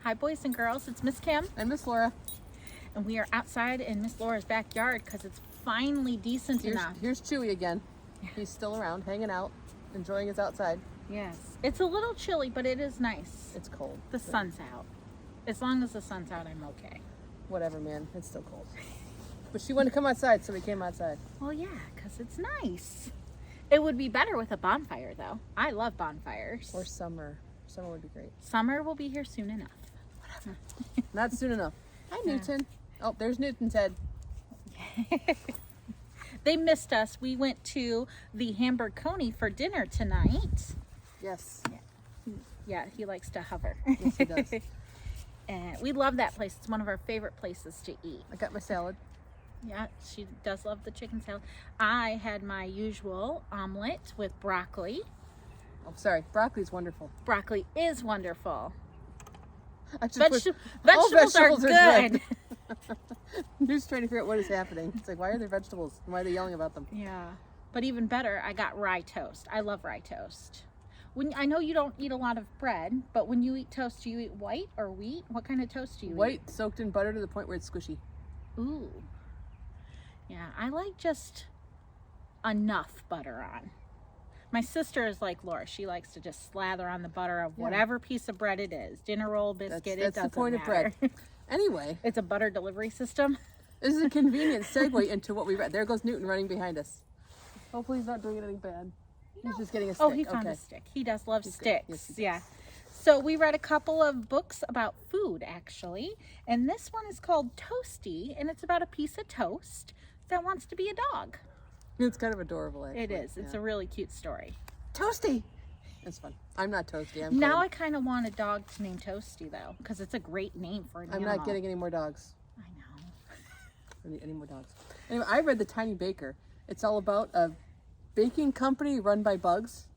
Hi, boys and girls. It's Miss Kim. And Miss Laura. And we are outside in Miss Laura's backyard because it's finally decent enough. Here's Chewy again. He's still around, hanging out, enjoying his outside. Yes. It's a little chilly, but it is nice. It's cold. The sun's out. As long as the sun's out, I'm okay. Whatever, man. It's still cold. But she wanted to come outside, so we came outside. Well, yeah, because it's nice. It would be better with a bonfire, though. I love bonfires. Or summer. Summer would be great. Summer will be here soon enough. Whatever. Not soon enough. Hi, Newton. Oh, there's Newton's head. They missed us. We went to the Hamburg Coney for dinner tonight. Yes. Yeah, he likes to hover. Yes, he does. And we love that place. It's one of our favorite places to eat. I got my salad. Yeah, she does love the chicken salad. I had my usual omelet with broccoli. Oh, sorry. Broccoli's wonderful. Broccoli is wonderful. Vegetables are good. Who's trying to figure out what is happening? It's like, why are there vegetables? Why are they yelling about them? Yeah. But even better, I got rye toast. I love rye toast. I know you don't eat a lot of bread, but when you eat toast, do you eat white or wheat? What kind of toast do you eat? White, soaked in butter to the point where it's squishy. Ooh. Yeah, I like just enough butter on. My sister is like Laura. She likes to just slather on the butter of whatever piece of bread it is. Dinner roll, biscuit, that's the point matter. of bread. Anyway. It's a butter delivery system. This is a convenient segue into what we read. There goes Newton running behind us. Hopefully he's not doing anything bad. He's just getting a stick. Oh, he found a stick. He does love sticks. Yes, he does. Yeah. So we read a couple of books about food, actually. And this one is called Toasty, and it's about a piece of toast that wants to be a dog. It's kind of adorable, actually. It is. It's a really cute story. Toasty! It's fun. I'm not Toasty. Now I kind of want a dog to name Toasty, though, because it's a great name for an animal. I'm not getting any more dogs. I know. I need any more dogs. Anyway, I read The Tiny Baker. It's all about a baking company run by bugs.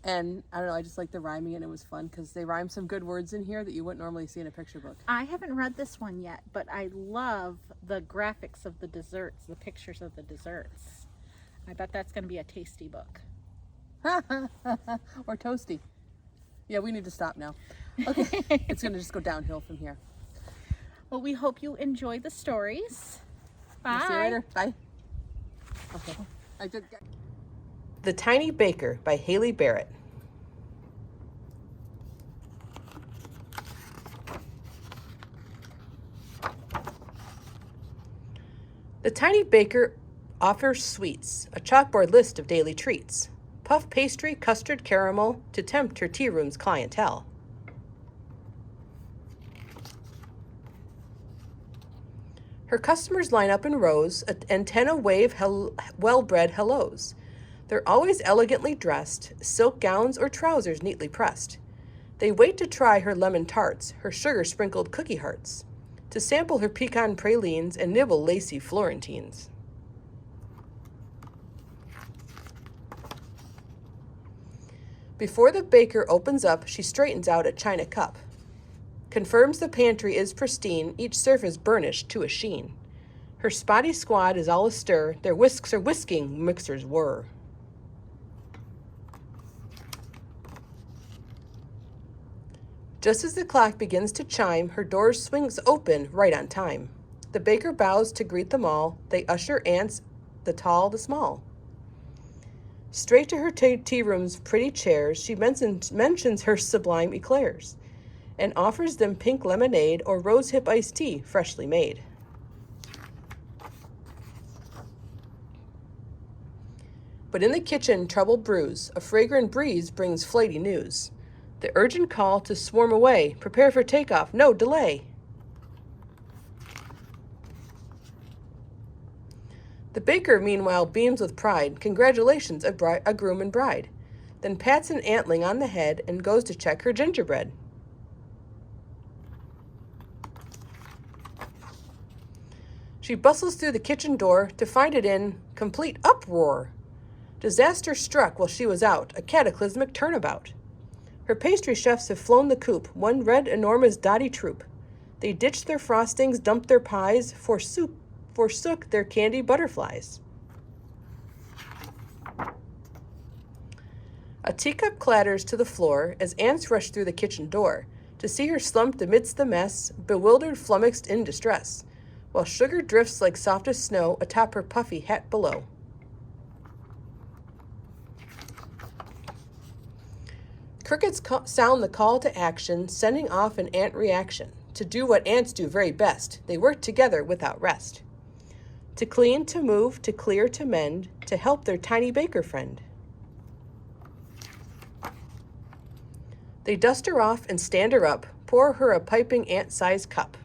And I don't know, I just like the rhyming, and it was fun because they rhyme some good words in here that you wouldn't normally see in a picture book. I haven't read this one yet, but I love the graphics of the desserts, the pictures of the desserts. I bet that's going to be a tasty book. Or Toasty. Yeah, we need to stop now. Okay, it's going to just go downhill from here. Well, we hope you enjoy the stories. Bye. See you later. Bye. Okay. The Tiny Baker by Haley Barrett. The Tiny Baker offers sweets, a chalkboard list of daily treats, puff pastry, custard, caramel, to tempt her tea room's clientele. Her customers line up in rows, antenna wave well-bred hellos. They're always elegantly dressed, silk gowns or trousers neatly pressed. They wait to try her lemon tarts, her sugar-sprinkled cookie hearts, to sample her pecan pralines and nibble lacy Florentines. Before the baker opens up, she straightens out a china cup, confirms the pantry is pristine, each surface burnished to a sheen. Her spotty squad is all astir, their whisks are whisking, mixers whir. Just as the clock begins to chime, her door swings open right on time. The baker bows to greet them all. They usher aunts, the tall, the small. Straight to her tea room's pretty chairs, she mentions her sublime eclairs and offers them pink lemonade or rosehip iced tea, freshly made. But in the kitchen, trouble brews. A fragrant breeze brings flighty news. The urgent call to swarm away. Prepare for takeoff, no delay. The baker, meanwhile, beams with pride. Congratulations, a groom and bride. Then pats an antling on the head and goes to check her gingerbread. She bustles through the kitchen door to find it in complete uproar. Disaster struck while she was out, a cataclysmic turnabout. Her pastry chefs have flown the coop, one red, enormous, dotty troop. They ditched their frostings, dumped their pies, forsook their candy butterflies. A teacup clatters to the floor as ants rush through the kitchen door to to see her slumped amidst the mess, bewildered, flummoxed, in distress, while sugar drifts like softest snow atop her puffy hat below. Crickets sound the call to action, sending off an ant reaction. To do what ants do very best, they work together without rest. To clean, to move, to clear, to mend, to help their tiny baker friend. They dust her off and stand her up, pour her a piping ant-sized cup.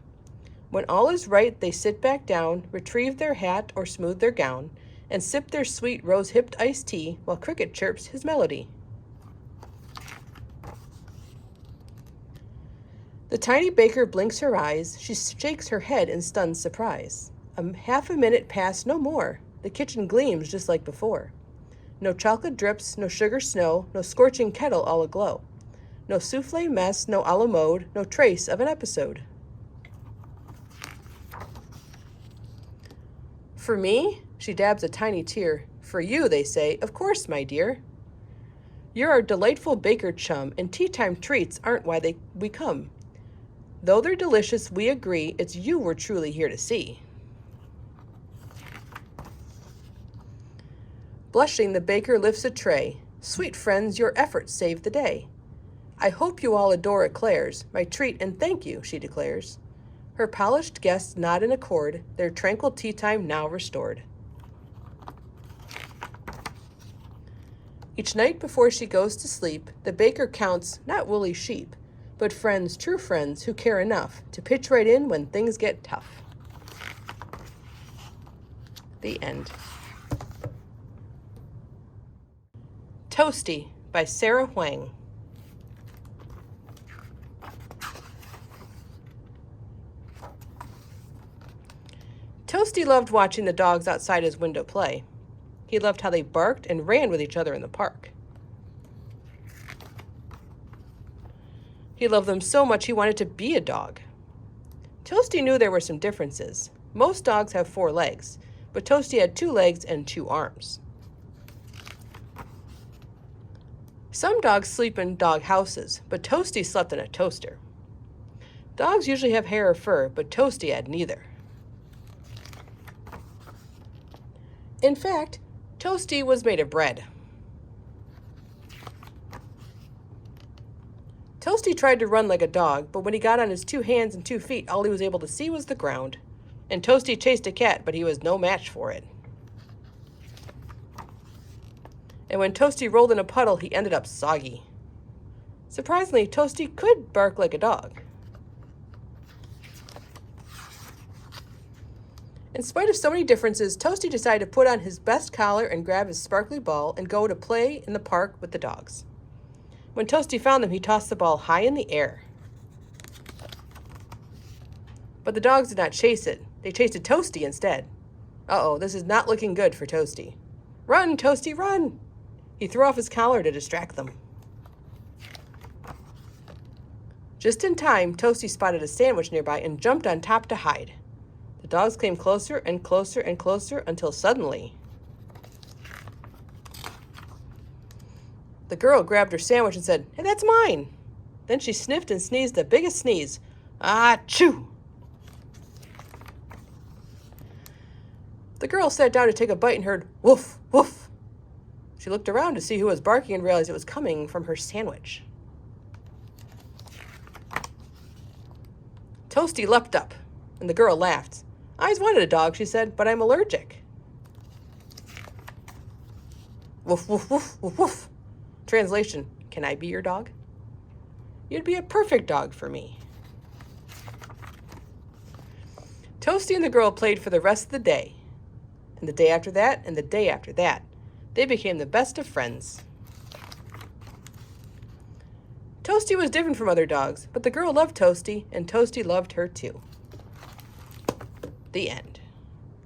When all is right, they sit back down, retrieve their hat or smooth their gown, and sip their sweet rose-hipped iced tea while Cricket chirps his melody. The tiny baker blinks her eyes. She shakes her head in stunned surprise. Half a minute pass, no more. The kitchen gleams just like before. No chocolate drips, no sugar snow, no scorching kettle all aglow. No souffle mess, no a la mode, no trace of an episode. For me? She dabs a tiny tear. For you, they say, of course, my dear. You're our delightful baker chum, and tea time treats aren't why we come. Though they're delicious, we agree, it's you we're truly here to see. Blushing, the baker lifts a tray. Sweet friends, your efforts saved the day. I hope you all adore eclairs, my treat and thank you, she declares. Her polished guests nod in accord, their tranquil tea time now restored. Each night before she goes to sleep, the baker counts not woolly sheep, but friends, true friends, who care enough to pitch right in when things get tough. The end. Toasty by Sarah Huang. Toasty loved watching the dogs outside his window play. He loved how they barked and ran with each other in the park. He loved them so much he wanted to be a dog. Toasty knew there were some differences. Most dogs have 4 legs, but Toasty had 2 legs and 2 arms. Some dogs sleep in dog houses, but Toasty slept in a toaster. Dogs usually have hair or fur, but Toasty had neither. In fact, Toasty was made of bread. Toasty tried to run like a dog, but when he got on his 2 hands and 2 feet, all he was able to see was the ground. And Toasty chased a cat, but he was no match for it. And when Toasty rolled in a puddle, he ended up soggy. Surprisingly, Toasty could bark like a dog. In spite of so many differences, Toasty decided to put on his best collar and grab his sparkly ball and go to play in the park with the dogs. When Toasty found them, he tossed the ball high in the air. But the dogs did not chase it. They chased a Toasty instead. Uh-oh, this is not looking good for Toasty. Run, Toasty, run! He threw off his collar to distract them. Just in time, Toasty spotted a sandwich nearby and jumped on top to hide. The dogs came closer and closer and closer until suddenly the girl grabbed her sandwich and said, "Hey, that's mine." Then she sniffed and sneezed the biggest sneeze. Achoo! The girl sat down to take a bite and heard, "Woof, woof." She looked around to see who was barking and realized it was coming from her sandwich. Toasty leapt up, and the girl laughed. "I always wanted a dog," she said, "but I'm allergic." Woof, woof, woof, woof, woof. Translation, can I be your dog? You'd be a perfect dog for me. Toasty and the girl played for the rest of the day. And the day after that, and the day after that. They became the best of friends. Toasty was different from other dogs, but the girl loved Toasty, and Toasty loved her too. The end.